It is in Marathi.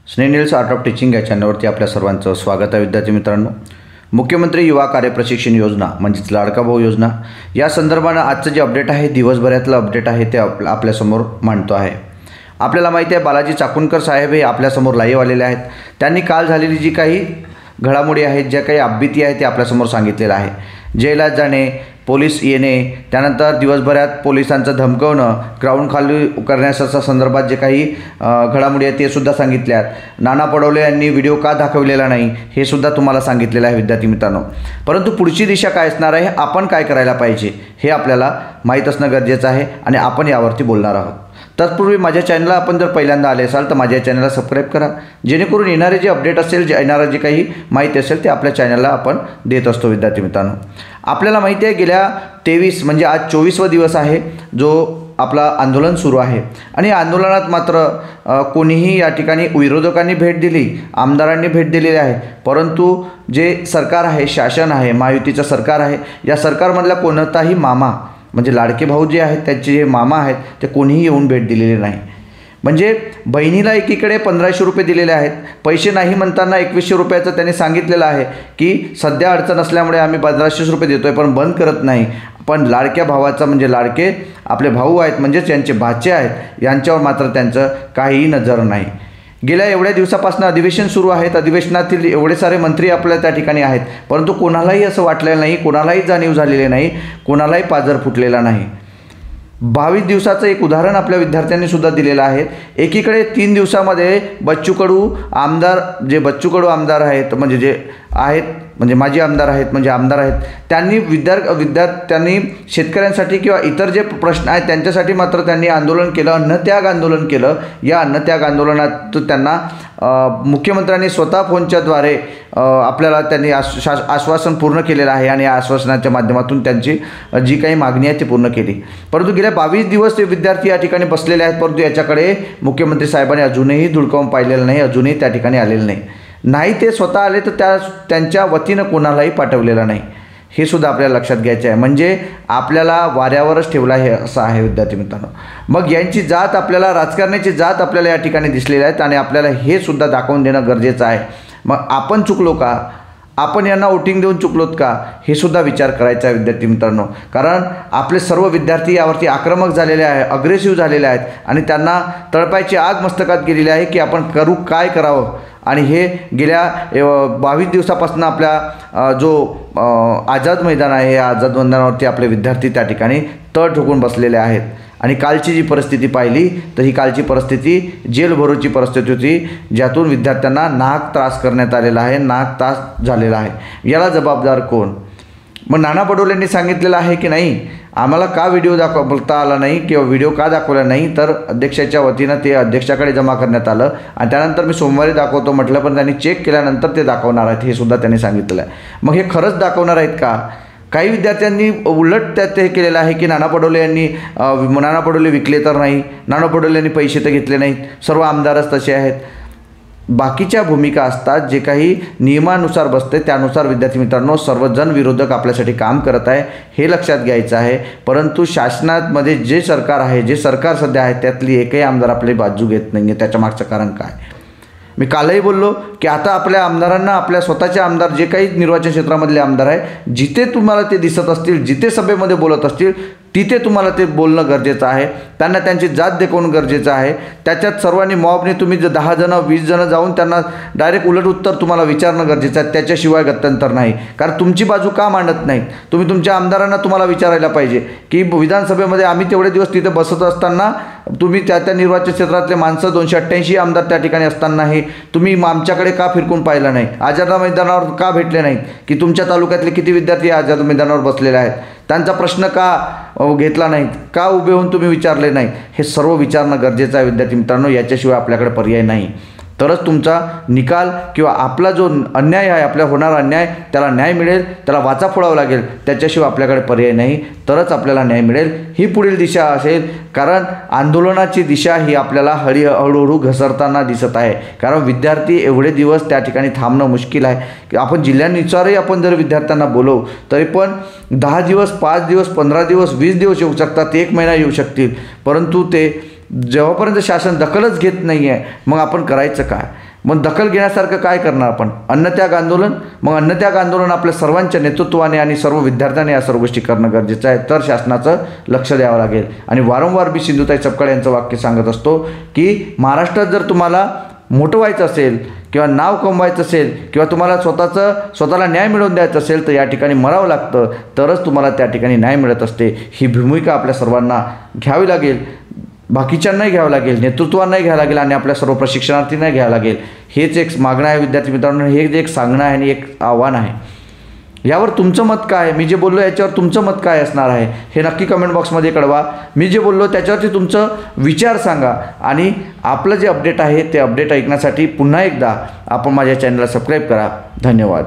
स्नेनिल्स आर्ट ऑफ टीचिंग या चॅनलवरती आपल्या सर्वांचं स्वागत आहे. विद्यार्थी मित्रांनो, मुख्यमंत्री युवा कार्यप्रशिक्षण योजना म्हणजेच लाडका भाऊ योजना या संदर्भानं आजचं जे अपडेट आहे, दिवसभरातलं अपडेट आहे ते आपल्यासमोर मांडतो आहे. आपल्याला माहिती आहे बालाजी चाकूरकर साहेब हे आपल्यासमोर लाईव्ह आलेले आहेत. त्यांनी काल झालेली जी काही घडामोडी आहेत, ज्या काही अपडेट आहे ते आपल्यासमोर सांगितलेलं आहे. जेलात जाणे, पोलीस येणे, त्यानंतर दिवसभरात पोलिसांचं धमकवणं, ग्राउंड खाली करण्याच्या संदर्भात जे काही घडामोडी आहेत ते सुद्धा सांगितल्यात. नाना पटोले यांनी व्हिडिओ का दाखवलेला नाही हे सुद्धा तुम्हाला सांगितलेलं आहे विद्यार्थी मित्रांनो. परंतु पुढची दिशा काय असणार आहे, आपण काय करायला पाहिजे हे आपल्याला माहीत असणं गरजेचं आहे आणि आपण यावरती बोलणार आहोत. तत्पूर्वी माझ्या चॅनलला आपण जर पहिल्यांदा आले असाल तर माझ्या चॅनलला सबस्क्राईब करा, जेणेकरून येणारे जे अपडेट असेल, येणारं जे काही माहिती असेल ते आपल्या चॅनलला आपण देत असतो. विद्यार्थी मित्रांनो, आपल्याला माहिती आहे गेल्या 23 म्हणजे आज 24वा दिवस आहे जो आपला आंदोलन सुरू आहे आणि या आंदोलनात मात्र कोणीही या ठिकाणी विरोधकांनी भेट दिली, आमदारांनी भेट दिलेली आहे. परंतु जे सरकार आहे, शासन आहे, महायुतीचं सरकार आहे, या सरकारमधला कोणताही मामा म्हणजे लाडके भाऊ जे आहेत त्यांचे जे मामा आहेत ते कोणीही येऊन भेट दिलेले नाही. म्हणजे बहिणीला एकीकडे 1500 रुपये दिलेले आहेत, पैसे नाही म्हणताना 2100 रुपयाचं त्यांनी सांगितलेलं आहे की सध्या अडचण असल्यामुळे आम्ही 1500 रुपये देतो आहे पण बंद करत नाही. पण लाडक्या भावाचा म्हणजे लाडके आपले भाऊ आहेत म्हणजेच यांचे भाचे आहेत, यांच्यावर मात्र त्यांचं काहीही नजर नाही. गेल्या एवढ्या दिवसापासून अधिवेशन सुरू आहेत, अधिवेशनातील एवढे सारे मंत्री आपल्या त्या ठिकाणी आहेत, परंतु कोणालाही असं वाटलेलं नाही, कोणालाही जाणीव झालेली नाही, कोणालाही पाजर फुटलेला नाही. 22 दिवसाचं एक उदाहरण आपल्या विद्यार्थ्यांनी सुद्धा दिलेलं आहे. एकीकडे 3 दिवसामध्ये बच्चू कडू आमदार, जे बच्चू कडू आमदार आहेत म्हणजे जे आहेत म्हणजे माजी आमदार आहेत म्हणजे आमदार आहेत, त्यांनी विद्यार्थ्यांनी शेतकऱ्यांसाठी किंवा इतर जे प्रश्न आहेत त्यांच्यासाठी मात्र त्यांनी आंदोलन केलं, अन्नत्याग आंदोलन केलं. या अन्नत्याग आंदोलनात त्यांना मुख्यमंत्र्यांनी स्वतः फोनच्याद्वारे आपल्याला त्यांनी आश्वासन पूर्ण केलेलं आहे आणि या आश्वासनाच्या माध्यमातून त्यांची जी काही मागणी आहे ती पूर्ण केली. परंतु गेल्या 22 दिवस ते विद्यार्थी या ठिकाणी बसलेले आहेत, परंतु याच्याकडे मुख्यमंत्री साहेबांनी अजूनही धुडकावून पाहिलेलं नाही, अजूनही त्या ठिकाणी आलेलं नाही. ते स्वतः आले तर त्यांच्या वतीनं कोणालाही पाठवलेलं नाही, हे सुद्धा आपल्याला लक्षात घ्यायचं आहे. म्हणजे आपल्याला वाऱ्यावरच ठेवला आहे असं आहे विद्यार्थी मित्रांनो. मग यांची जात आपल्याला, राजकारणाची जात आपल्याला या ठिकाणी दिसलेली आहेत आणि आपल्याला हे सुद्धा दाखवून देणं गरजेचं आहे. मग आपण चुकलो का, आपण यांना वोटिंग देऊन चुकलोत का, हे सुद्धा विचार करायचा आहे विद्यार्थी मित्रांनो. कारण आपले सर्व विद्यार्थी यावरती आक्रमक झालेले आहे, अग्रेसिव्ह झालेले आहेत आणि त्यांना तळपायची आग मस्तकात गेलेली आहे की आपण काय करावं. आणि हे गेल्या 22 दिवसापासून आपल्या जो आझाद मैदान आहे, या आझाद मैदानावरती आपले विद्यार्थी त्या ठिकाणी तळ ठोकून बसलेले आहेत. आणि कालची जी परिस्थिती पाहिली तर ही कालची परिस्थिती जेलभरोची परिस्थिती होती, ज्यातून विद्यार्थ्यांना नाहक त्रास करण्यात आलेला आहे, नाहक त्रास झालेला आहे. याला जबाबदार कोण? मग नाना पटोलेंनी सांगितलेलं आहे की नाही, आम्हाला का व्हिडिओ दाखवता आला नाही किंवा व्हिडिओ का दाखवला नाही, तर अध्यक्षाच्या वतीनं ते अध्यक्षाकडे जमा करण्यात आलं आणि त्यानंतर मी सोमवारी दाखवतो म्हटलं, पण त्यांनी चेक केल्यानंतर ते दाखवणार आहेत हे सुद्धा त्यांनी सांगितलेलं आहे. मग हे खरंच दाखवणार आहेत का? काही विद्यार्थ्यांनी उलट त्यात हे केलेलं आहे की नाना पटोले विकले तर नाही, नाना पटोले यांनी पैसे तर घेतले नाहीत, सर्व आमदारच तसे आहेत. बाकीच्या भूमिका असतात, जे काही नियमानुसार बसते त्यानुसार विद्यार्थी मित्रांनो सर्वजण विरोधक आपल्यासाठी काम करत आहे हे लक्षात घ्यायचं आहे. परंतु शासनामध्ये जे सरकार आहे, जे सरकार सध्या आहे, त्यातली एकही आमदार आपली बाजू घेत नाही आहे. त्याच्या मागचं कारण काय? मी कालही बोललो की आता आपल्या आमदारांना, आपल्या स्वतःचे आमदार जे काही निर्वाचन क्षेत्रामधले आमदार आहे, जिथे तुम्हाला ते दिसत असतील, जिथे सभेमध्ये बोलत असतील तिथे तुम्हाला ते बोलणं गरजेचं आहे, त्यांना त्यांची जात दाखवणं गरजेचं आहे. त्याच्यात सर्वांनी मॉबने तुम्ही 10 जण 20 जण जाऊन त्यांना डायरेक्ट उलट उत्तर तुम्हाला विचारणं गरजेचं आहे, त्याच्याशिवाय गत्यंतर नाही. कारण तुमची बाजू का मांडत नाही तुम्ही? तुमच्या आमदारांना तुम्हाला विचारायला पाहिजे की विधानसभेमध्ये आम्ही तेवढे दिवस तिथे बसत असताना तुम्ही त्या निर्वाचन क्षेत्रातले माणसं 288 आमदार त्या ठिकाणी असतानाही तुम्ही आमच्याकडे का फिरकून पाहिलं नाही, आझाद मैदानावर का भेटले नाहीत, की तुमच्या तालुक्यातले किती विद्यार्थी आझाद मैदानावर बसलेले आहेत, त्यांचा प्रश्न का घेतला नाहीत, का उभे होऊन तुम्ही विचारले नाही, हे सर्व विचारणं गरजेचं आहे विद्यार्थी मित्रांनो. याच्याशिवाय आपल्याकडे पर्याय नाही. तरच तुमचा निकाल किंवा आपला जो अन्याय आहे, आपल्या होणारा अन्याय, त्याला न्याय मिळेल, त्याला वाचा फोडावं लागेल. त्याच्याशिवाय आपल्याकडे पर्याय नाही, तरच आपल्याला न्याय मिळेल. ही पुढील दिशा असेल. कारण आंदोलनाची दिशा ही आपल्याला हळूहळू घसरताना दिसत आहे. कारण विद्यार्थी एवढे दिवस त्या ठिकाणी थांबणं मुश्किल आहे की आपण जिल्ह्यानुसारही आपण जर विद्यार्थ्यांना बोलवू तरी पण 10 दिवस, 5 दिवस, 15 दिवस, 20 दिवस येऊ शकतात, 1 महिना येऊ शकतील. परंतु ते जेव्हापर्यंत शासन दखलच घेत नाही आहे, मग आपण करायचं काय? मग दखल घेण्यासारखं काय करणार आपण? अन्नत्याग आंदोलन. मग अन्नत्याग आंदोलन आपल्या सर्वांच्या नेतृत्वाने आणि सर्व विद्यार्थ्यांनी या सर्व गोष्टी करणं गरजेचं आहे. तर शासनाचं लक्ष द्यावं लागेल. आणि वारंवार मी सिंधुताई सपकाळ यांचं वाक्य सांगत असतो की महाराष्ट्रात जर तुम्हाला मोठं व्हायचं असेल किंवा नाव कमवायचं असेल किंवा तुम्हाला स्वतःला न्याय मिळवून द्यायचा असेल तर या ठिकाणी मरावं लागतं, तरच तुम्हाला त्या ठिकाणी न्याय मिळत असते. ही भूमिका आपल्या सर्वांना घ्यावी लागेल. बाकीच्यांनाही घ्यावं लागेल, नेतृत्वांनाही घ्यावं लागेल आणि आपल्या सर्व प्रशिक्षणार्थींनाही घ्यावं लागेल. हेच एक मागणं आहे विद्यार्थी मित्रांनो, हे एक सांगणं आहे आणि एक आव्हान आहे. यावर तुमचं मत काय? मी जे बोललो याच्यावर तुमचं मत काय असणार आहे हे नक्की कमेंट बॉक्समध्ये कळवा. मी जे बोललो त्याच्यावरती तुमचं विचार सांगा. आणि आपलं जे अपडेट आहे ते अपडेट ऐकण्यासाठी पुन्हा एकदा आपण माझ्या चॅनलला सबस्क्राईब करा. धन्यवाद.